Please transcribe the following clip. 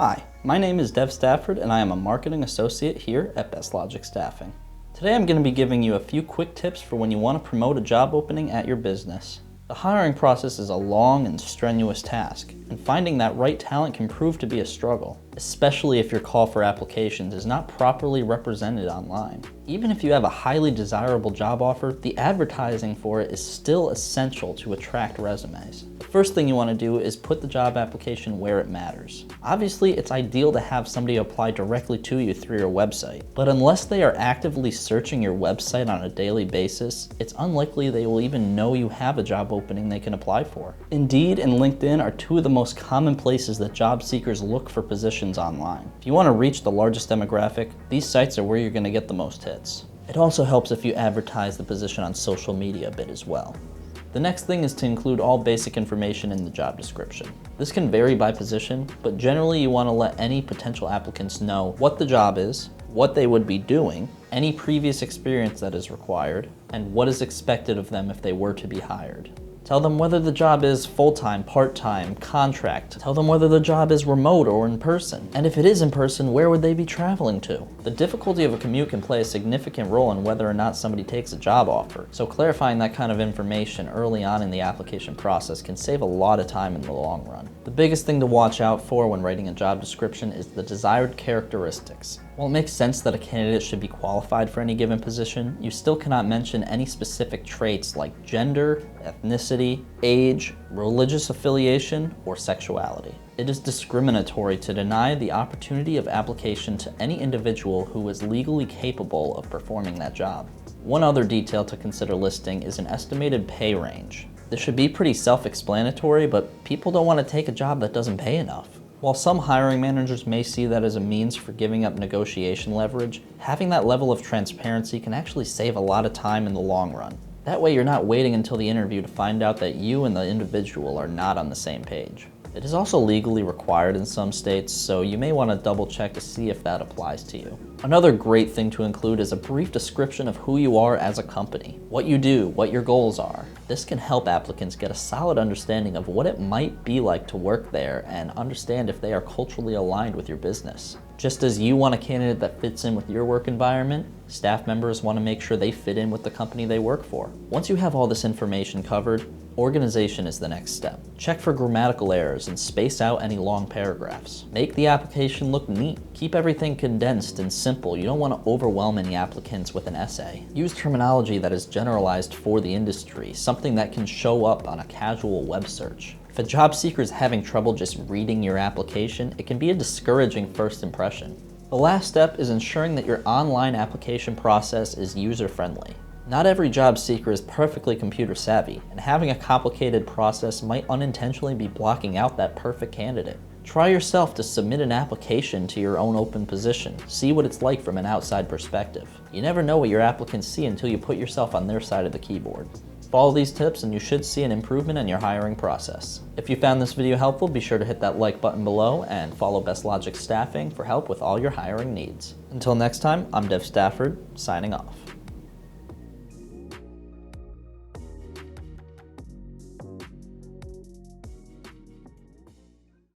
Hi, my name is Dev Stafford and I am a marketing associate here at BestLogic Staffing. Today I'm going to be giving you a few quick tips for when you want to promote a job opening at your business. The hiring process is a long and strenuous task, and finding that right talent can prove to be a struggle, especially if your call for applications is not properly represented online. Even if you have a highly desirable job offer, the advertising for it is still essential to attract resumes. The first thing you want to do is put the job application where it matters. Obviously, it's ideal to have somebody apply directly to you through your website, but unless they are actively searching your website on a daily basis, it's unlikely they will even know you have a job opening they can apply for. Indeed and LinkedIn are two of the most common places that job seekers look for positions online. If you want to reach the largest demographic, these sites are where you're going to get the most hits. It also helps if you advertise the position on social media a bit as well. The next thing is to include all basic information in the job description. This can vary by position, but generally you want to let any potential applicants know what the job is, what they would be doing, any previous experience that is required, and what is expected of them if they were to be hired. Tell them whether the job is full-time, part-time, contract. Tell them whether the job is remote or in person. And if it is in person, where would they be traveling to? The difficulty of a commute can play a significant role in whether or not somebody takes a job offer. So clarifying that kind of information early on in the application process can save a lot of time in the long run. The biggest thing to watch out for when writing a job description is the desired characteristics. While it makes sense that a candidate should be qualified for any given position, you still cannot mention any specific traits like gender, ethnicity, age, religious affiliation, or sexuality. It is discriminatory to deny the opportunity of application to any individual who is legally capable of performing that job. One other detail to consider listing is an estimated pay range. This should be pretty self-explanatory, but people don't want to take a job that doesn't pay enough. While some hiring managers may see that as a means for giving up negotiation leverage, having that level of transparency can actually save a lot of time in the long run. That way you're not waiting until the interview to find out that you and the individual are not on the same page. It is also legally required in some states, so you may want to double check to see if that applies to you. Another great thing to include is a brief description of who you are as a company, what you do, what your goals are. This can help applicants get a solid understanding of what it might be like to work there and understand if they are culturally aligned with your business. Just as you want a candidate that fits in with your work environment, staff members want to make sure they fit in with the company they work for. Once you have all this information covered, organization is the next step. Check for grammatical errors and space out any long paragraphs. Make the application look neat. Keep everything condensed and simple. You don't want to overwhelm any applicants with an essay. Use terminology that is generalized for the industry, something that can show up on a casual web search. If a job seeker is having trouble just reading your application, it can be a discouraging first impression. The last step is ensuring that your online application process is user-friendly. Not every job seeker is perfectly computer savvy, and having a complicated process might unintentionally be blocking out that perfect candidate. Try yourself to submit an application to your own open position. See what it's like from an outside perspective. You never know what your applicants see until you put yourself on their side of the keyboard. Follow these tips and you should see an improvement in your hiring process. If you found this video helpful, be sure to hit that like button below and follow BestLogic Staffing for help with all your hiring needs. Until next time, I'm Dev Stafford, signing off.